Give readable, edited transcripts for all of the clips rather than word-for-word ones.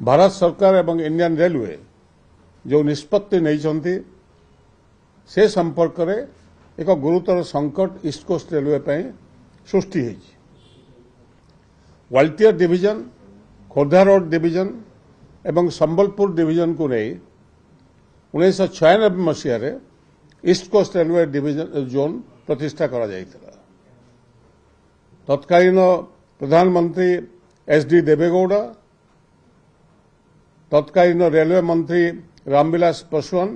भारत सरकार एवं Indian railway जो निष्पत्ति नहीं से संपर्क में एक गुरुतर संकट ईस्ट कोस्ट रेलवे पर सृष्टि होती। Waltair division, Khordha road division एवं संबलपुर डिविजन को नहीं 1996 मसीह east coast railway division zone प्रतिष्ठा करा जायतिला। तत्कालीन प्रधानमंत्री एस.डी. देवेगौड़ा, तत्कालीन रेलवे मंत्री रामविलास पासवान,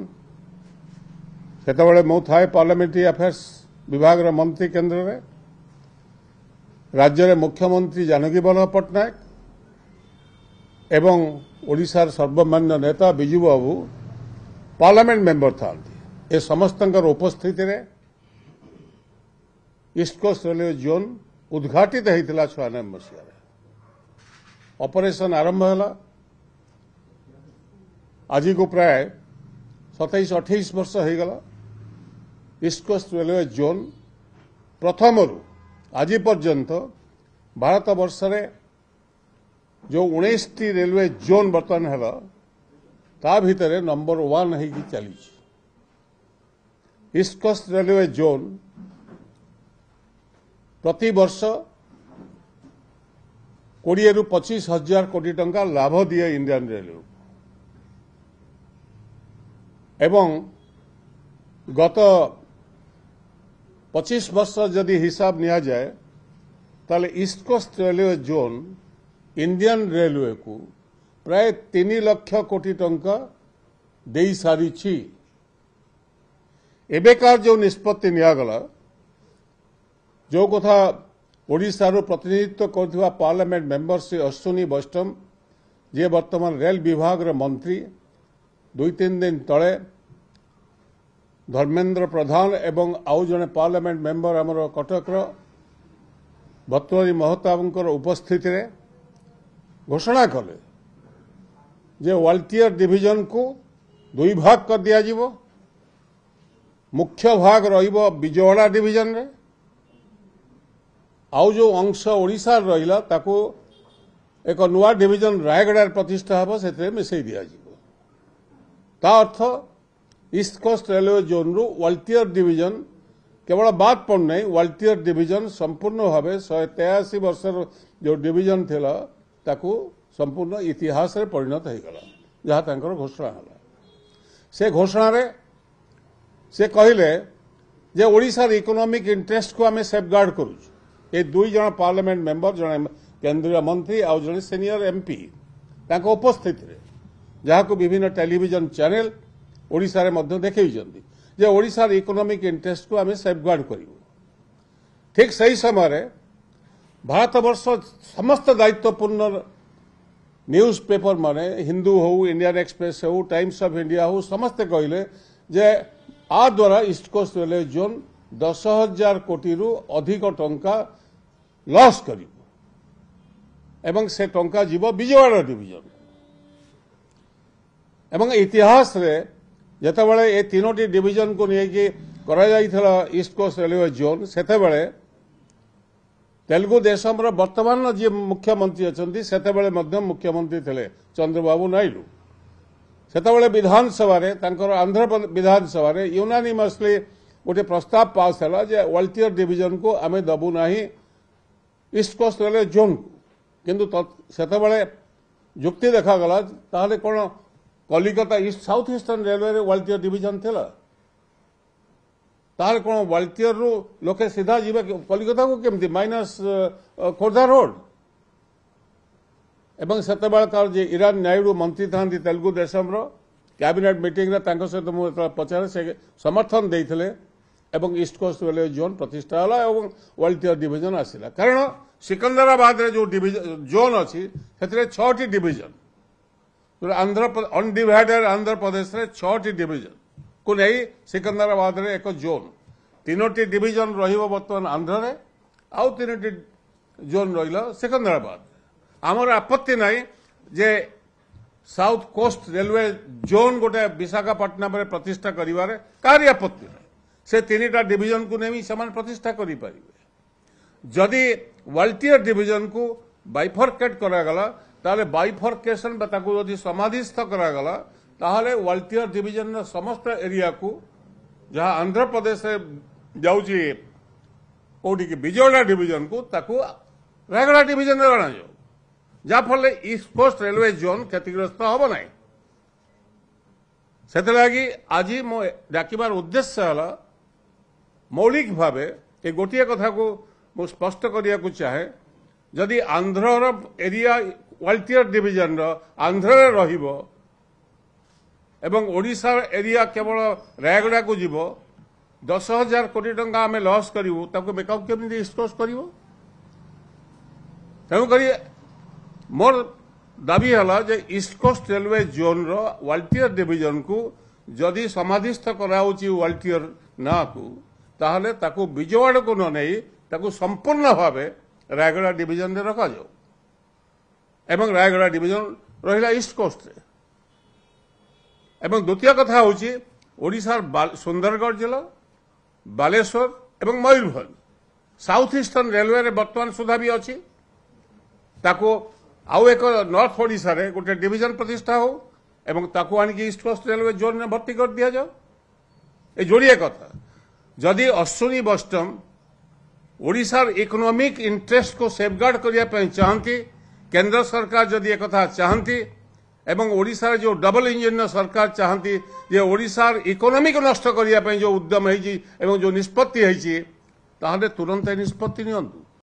सेतबेले मु थाए पार्लियामेंट्री अफेयर्स विभाग मंत्री केन्द्र में, राज्य मुख्यमंत्री जानकी वल्लभ पट्टनायक एवं ओडिशार सर्वमान्य नेता बिजू बाबू पार्लियामेंट मेंबर था। ए समस्त उपस्थिति रे ईस्ट कोस्ट रेलवे जोन उद्घाटित होता 96 मसीह। ऑपरेशन आरंभ है। आज को प्राय 27-28 वर्ष हो गला। ईस्ट कोस्ट रेलवे जोन प्रथम आज पर्यंत भारत वर्ष रे जो 19 टी रेलवे जोन बर्तमान है ता भितर नंबर 1 होगी चली। ईस्ट कोस्ट रेलवे जोन प्रति वर्ष 20 ରୁ 25 हजार कोटी टंका लाभ दिए इंडियन रेलवे एवं गत 25 वर्ष जदि हिसाब निया जाए ताले east coast railway zone Indian railway को प्राय 3 लाख कोटी टंका दे सारी। एबेकार जो निष्पत्ति नियागला जो कथा ओडिशारू प्रतिनिधित्व करथिबा पार्लियामेंट मेंबर श्री अश्विनी वैष्णव जे वर्तमान रेल विभाग रे मंत्री 2-3 दिन तले धर्मेंद्र प्रधान एवं आउ जने पार्लियामेंट मेंबर हमर कटक भतुआरी महताबंकर उपस्थिति रे घोषणा कले जे वाल्टियर डिविजन को 2 भाग कर दिया जीवो। मुख्य भाग रहिबो विजयवाड़ा डिविजन रे, आउ जो अंश ओडिशा रहिला ताको एक नुआ डिविजन रायगड़ा प्रतिष्ठा हम से मिसई दिया जीवो। ता अर्थ ईस्ट कोस्ट रेलवे जोन रु वाल्टियर डिविजन केवल बात पड़ नहीं, वाल्टियर डिविजन संपूर्ण भाव 183 वर्ष जो डिविजन थिला ताको संपूर्ण इतिहास रे परिणत हो गला। जहाँ तांकर घोषणा हला से घोषणा रे से कहले जे ओडिशार इकोनॉमिक इंटरेस्ट को आमे सेफगार्ड करू। ए 2 जन पार्लियामेंट मेंबर, जने केंद्रीय मंत्री आउ जने सीनियर एमपी तांको उपस्थिति रे जहाँ को विभिन्न टेलीविजन चैनल ओडिशा रे मध्य देखैछन्ती जे ओडिशार इकोनॉमिक इंटरेस्ट को आमे सेफगार्ड करिवो। ठीक सही समय रे भारत वर्ष समस्त दायित्वपूर्ण न्यूज पेपर माने हिंदू हो, इंडियन एक्सप्रेस हो, टाइम्स ऑफ इंडिया हो, समस्त कहले जे आ द्वारा ईस्ट कोस्ट रेलवे जोन 10,000 कोटी रु अधिक टंका लॉस करिवो एवं से टंका जीव विजयवाड़ा डिविजन एवं इतिहास रे जतबेले ए 3टी डिविजन को लेके करा जाइथला ईस्ट कोस्ट रेलवे जोन सेतेबेले तेलुगु देशम रो वर्तमान जे मुख्यमंत्री अछंती सेतेबेले मध्य मुख्यमंत्री थिले चंद्रबाबू नायडू। सेतेबेले विधानसभा रे तांकर आंध्र विधानसभा रे यूनानिमसली गोटे प्रस्ताव पास है जे वाल्टियर डिविजन को आमे दबू नाही ईस्ट कोस्ट रेलवे जोन को। किंतु सेतेबेले जुक्ति देखा गला ताहले कोन Kolkata east south eastern railway रे वाल्टियर डिविजन थिला ताहले कोन वाल्टियर रु लोके सीधा जीवे कलिकता को केमती माइनस खोर्धा रोड एवं सेतेबेले तार जे ईरान नायडू मंत्री थांती तेलुगु देशम रो कैबिनेट मीटिंग रे तांको सहित मु पचारे से समर्थन देइथिले एवं ईस्ट कोस्ट रेलवे जोन प्रतिष्ठा होला एवं वाल्टियर डिविजन आसिला। कारण सिकंदराबाद रे जो डिविजन जोन अछि सेतरे 6टी डिविजन आंध्र अनडिवाइडेड आंध्र प्रदेश रे 6टी डिविजन को नहीं सिकंदराबाद रे एक जोन 3टी डिविजन रहिबो वर्तमान आंध्र रे आउ 3टी जोन रहिला सिकंदराबाद। आमर आपत्ति नहीं जे साउथ कोस्ट रेलवे जोन गोटे विशाखापट्टनम रे प्रतिष्ठा करिवारे कारी आपत्ति नहीं। से 3टा डिविजन को नहीं समान प्रतिष्ठा करि परिबे। जदि वाल्टियर डिविजन को बाइफरकेट करागला ताले बाइफर्केशन यदि समाधिस्थ करागला ताहले वाल्टियर डिवीजन समस्त एरिया को जहां आंध्र प्रदेश जाऊँगी कौटी की विजयवाड़ा डिवीजन को ताकू रायगड़ा डिवीजन में अणा जाऊ जाफल ईस्ट कोस्ट रेलवे जोन क्षतिग्रस्त हम ना से आज मो डाकिबार उद्देश्य है मौलिक भाव ये गोटे कथा को मु स्पष्ट करिया को चाहे जदि आंध्र एरिया वाल्टियर डिवीजन आंध्र रहिबो एवं ओडिशा एरिया केवल रायगड़ा को जीव 10,000 कोटी टंका आम लॉस करूँ ताको मेकअप केमी ईस्ट कोस्ट कर तेणुक मोर दाबी है जे ईस्ट कोस्ट रेलवे जोन रो वाल्टियर डिवीजन को जदि समाधिस्थ कराउची वाल्टियर ना को ताहले ताको विजयवाड़ा को न नहीं ताको संपूर्ण भाव रायगड़ा डिवीजन रे रखा जाओ एवं रायगड़ा डिवीजन रहिला ईस्ट कोस्ट रे एवं द्वितीय कथा होची ओडिशार सुंदरगढ़ जिला बालेश्वर एवं मयूरभंज साउथ ईस्टर्न रेलवे रे वर्तमान सुधा भी अच्छी ताको आउ एक नॉर्थ ओडिशा रे गोटे डिवीजन प्रतिष्ठा हो एवं ताको आनिक ईस्ट कोस्ट रेलवे जोन में भर्ती कर दिया जाओ ये जोड़िए कथा जदि अश्विनी वैष्णव ओडिशार इकोनॉमिक इंटरेस्ट को सेफगार्ड करने चाहती केंद्र सरकार जदि एक कथा चाहती एवं ओडिशार जो डबल इंजिन सरकार चाहती जे ओडिशार इकोनॉमी को नष्ट करने जो उद्यम है जो निष्पत्ति है तुरंत निष्पत्ति नियंतु।